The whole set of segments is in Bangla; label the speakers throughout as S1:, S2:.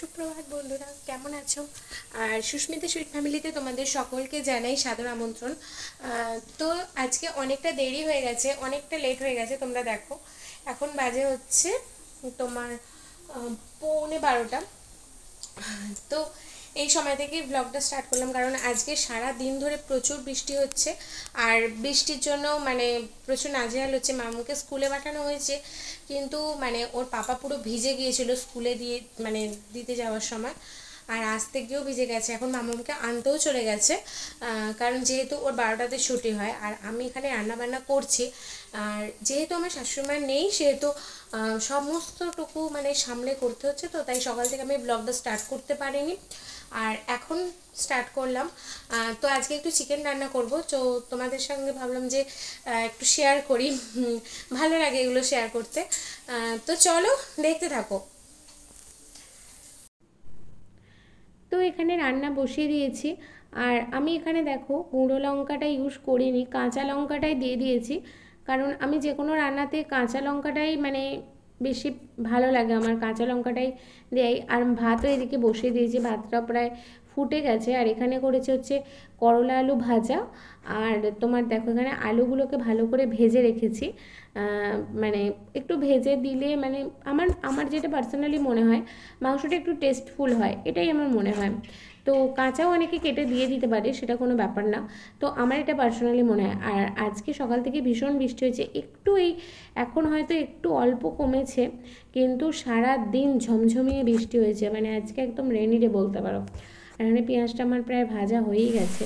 S1: সুপ্রভাত বন্ধুরা, কেমন আছো? আর সুস্মিতা সুইট ফ্যামিলিতে তোমাদের সকলকে জানাই সাদর আমন্ত্রণ। তো আজকে অনেকটা দেরি হয়ে গেছে, অনেকটা লেট হয়ে গেছে। তোমরা দেখো এখন বাজে হচ্ছে তোমার 11:45। তো এই সময় থেকে ব্লগটা স্টার্ট করলাম, কারণ আজকে সারা দিন ধরে প্রচুর বৃষ্টি হচ্ছে। আর বৃষ্টির জন্য মানে প্রচুর নাজেহাল হচ্ছে। মামুকে স্কুলে পাঠানো হয়েছে, কিন্তু মানে ওর পাপা পুরো ভিজে গিয়েছিল স্কুলে দিতে যাওয়ার সময়। আর আসতে গিয়েও ভিজে গেছে। এখন মামুকে আনতেও চলে গেছে, কারণ যেহেতু ওর 12টাতে ছুটি হয় আর আমি এখানে রান্নাবান্না করছি। আর যেহেতু আমার শাশুড়িমা নেই, সেহেতু সমস্তটুকু সামলে করতে হচ্ছে। তো তাই সকাল থেকে আমি ব্লগটা স্টার্ট করতে পারিনি, আর এখন স্টার্ট করলাম। তো আজকে একটু চিকেন রান্না করব, তো তোমাদের সঙ্গে ভাবলাম যে একটু শেয়ার করি। ভালো লাগে এগুলো শেয়ার করতে। তো চলো দেখতে থাকো। তো এখানে রান্না বসিয়ে দিয়েছি, আর আমি এখানে দেখো গুঁড়ো লঙ্কাটা ইউজ করিনি, কাঁচা লঙ্কাটাই দিয়ে দিয়েছি। কারণ আমি যে কোনো রান্নাতে কাঁচা লঙ্কাটাই বেশি ভালো লাগে আমার, কাঁচা লঙ্কাটাই দেয়। আর ভাতও এদিকে বসিয়ে দিয়েছি, ভাতটা প্রায় ফুটে গেছে। আর এখানে করেছে হচ্ছে করলা আলু ভাজা। আর তোমার দেখো এখানে আলুগুলোকে ভালো করে ভেজে রেখেছি। মানে একটু ভেজে দিলে আমার আমার যেটা পার্সোনালি মনে হয় মাংসটা একটু টেস্টফুল হয়, এটাই আমার মনে হয়। তো কাঁচাও অনেকে কেটে দিয়ে দিতে পারে, সেটা কোনো ব্যাপার না। তো আমার এটা পার্সোনালি মনে হয়। আর আজকে সকাল থেকে ভীষণ বৃষ্টি হয়েছে, একটু এখন হয়তো একটু অল্প কমেছে, কিন্তু সারা দিন ঝমঝমিয়ে বৃষ্টি হয়েছে। আজকে একদম রেনি ডে বলতে পারো। আর এখানে পেঁয়াজটা আমার প্রায় ভাজা হয়েই গেছে।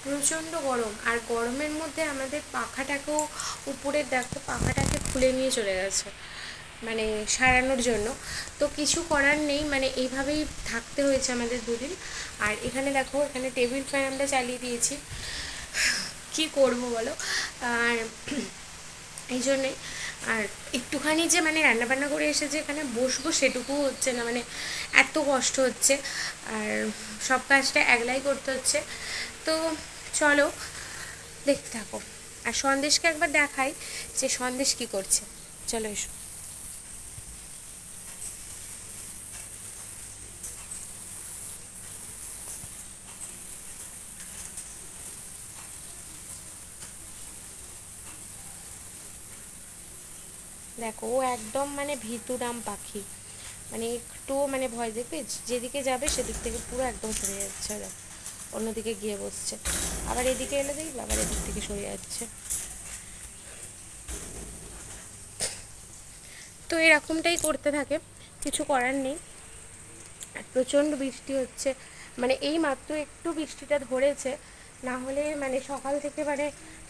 S1: প্রচণ্ড গরম, আর গরমের মধ্যে আমাদের পাখাটাকেও উপরের দেখো পাখাটাকে খুলে নিয়ে চলে গেছে সারানোর জন্য। তো কিছু করার নেই, এইভাবেই থাকতে হয়েছে আমাদের দুদিন। আর এখানে দেখো এখানে টেবিল ফ্যান আমরা চালিয়ে দিয়েছি, কি করব বলো। আর এই জন্যে আর একটুখানি যে রান্নাবান্না করে এসে এখানে বসবো সেটুকু হচ্ছে না, এত কষ্ট হচ্ছে। আর সব কাজটা একলাই করতে হচ্ছে। তো চলো দেখতে থাকো। আর সন্দেশকে একবার দেখাই যে সন্দেশ কি করছে। চলো এসো। দেখো ও একদম ভিতুরাম পাখি, একটু ভয় দেখবে, যেদিকে যাবে সেদিক থেকে পুরো একদম সরে যাচ্ছে। দেখো অন্যদিকে গিয়ে বসছে, আবার এদিকে এলে দেখবে আবার এদিক থেকে সরে যাচ্ছে। তো এরকমটাই করতে থাকে, কিছু করার নেই। আর প্রচণ্ড বৃষ্টি হচ্ছে, এই মাত্র একটু বৃষ্টিটা ধরেছে, না হলে সকাল থেকে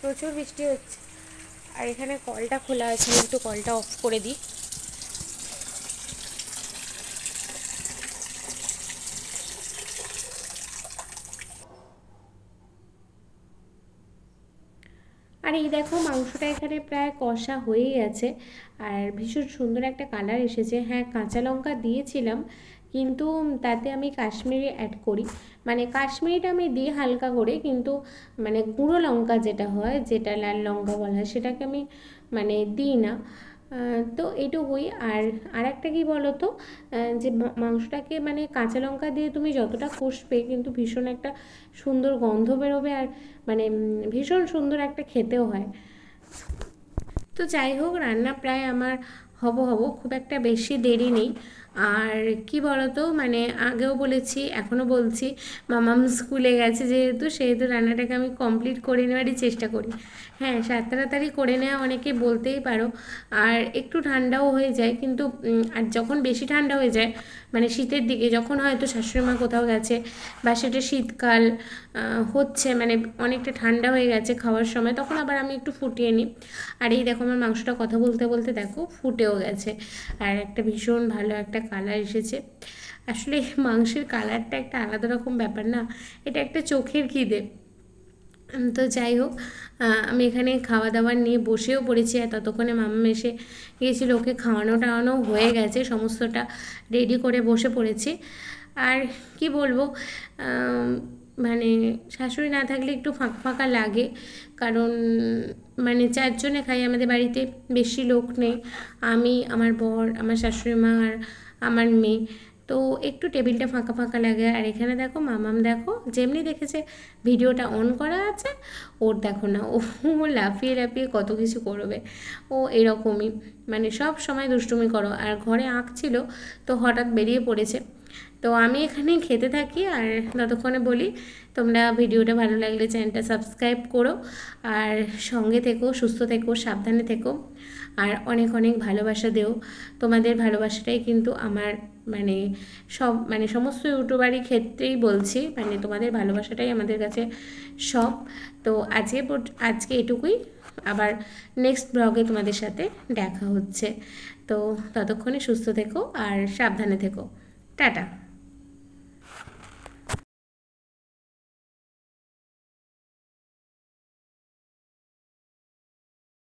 S1: প্রচুর বৃষ্টি হচ্ছে। আর এখানে কলটা খোলা আছে, আমি একটু কলটা অফ করে দিই। আর এই দেখো মাংসটা এখানে প্রায় কষা হয়েই গেছে, আর ভীষণ সুন্দর একটা কালার এসেছে। হ্যাঁ, কাঁচা লঙ্কা দিয়েছিলাম, কিন্তু তাতে আমি কাশ্মীরি অ্যাড করি। কাশ্মীরিটা আমি দিই হালকা করে, কিন্তু গুঁড়ো লঙ্কা যেটা হয়, যেটা লাল লঙ্কা বলা হয়, সেটাকে আমি দিই না। তো এইটুকুই। আর আরেকটা কি বলো তো, যে মাংসটাকে কাঁচা লঙ্কা দিয়ে তুমি যতটা কষবে কিন্তু ভীষণ একটা সুন্দর গন্ধ বেরোবে, আর ভীষণ সুন্দর একটা খেতেও হয়। তো যাই হোক, রান্না প্রায় আমার হব খুব একটা বেশি দেরি নেই। আর কি বলতো, আগেও বলেছি এখনও বলছি, মামাম স্কুলে গেছে সেহেতু রান্নাটাকে আমি কমপ্লিট করে নেওয়ারই চেষ্টা করি। হ্যাঁ, তাড়াতাড়ি করে নেওয়া অনেকে বলতেই পারো। আর একটু ঠান্ডাও হয়ে যায়, কিন্তু আর যখন বেশি ঠান্ডা হয়ে যায় শীতের দিকে, যখন হয়তো শাশুড়িমা কোথাও গেছে বা সেটা শীতকাল হচ্ছে, অনেকটা ঠান্ডা হয়ে গেছে খাওয়ার সময়, তখন আবার আমি একটু ফুটিয়ে নিই। আর এই দেখো আমার মাংসটা কথা বলতে বলতে দেখো ফুটেও গেছে, আর একটা ভীষণ ভালো একটা কালার এসেছে। আসলে মাংসের কালারটা একটা আলাদা রকম ব্যাপার না, এটা একটা চোখের খিদে। তো যাই হোক, আমি এখানে খাওয়া দাওয়ার নিয়ে বসেও পড়েছি। আর ততক্ষণে মাম্মা এসে গিয়েছিল, ওকে খাওয়ানো টাওয়ানো হয়ে গেছে, সমস্তটা রেডি করে বসে পড়েছি। আর কি বলবো, শাশুড়ি না থাকলে একটু ফাঁকা ফাঁকা লাগে, কারণ 4জনে খাই আমাদের বাড়িতে, বেশি লোক নেই। আমি, আমার বর, আমার শাশুড়ি মা আর আমার মেয়ে। তো একটু টেবিলটা ফাঁকা ফাঁকা লাগে। আর এখানে দেখো মামাম, দেখো যেমনি দেখেছে ভিডিওটা অন করা আছে, ওর দেখো না ও লাফিয়ে লাফিয়ে কত কিছু করবে। ও এরকমই, মানে সব সময় দুষ্টুমি করো। আর ঘরে আঁকছিল, তো হঠাৎ বেরিয়ে পড়েছে। তো আমি এখানে খেতে থাকি আর ততক্ষণে বলি তোমরা ভিডিওটা ভালো লাগলে চ্যানেলটা সাবস্ক্রাইব করো, আর সঙ্গে থেকো, সুস্থ থেকো, সাবধানে থেকো, আর অনেক অনেক ভালোবাসা দেও। তোমাদের ভালোবাসাটাই কিন্তু আমার মানে সমস্ত ইউটিউবারই ক্ষেত্রেই বলছি, মানে তোমাদের ভালোবাসাটাই আমাদের কাছে সব। তো আজকে এটুকুই, আবার নেক্সট ব্লগে তোমাদের সাথে দেখা হচ্ছে। তো ততক্ষণে সুস্থ থেকো আর সাবধানে থেকো। টাটা।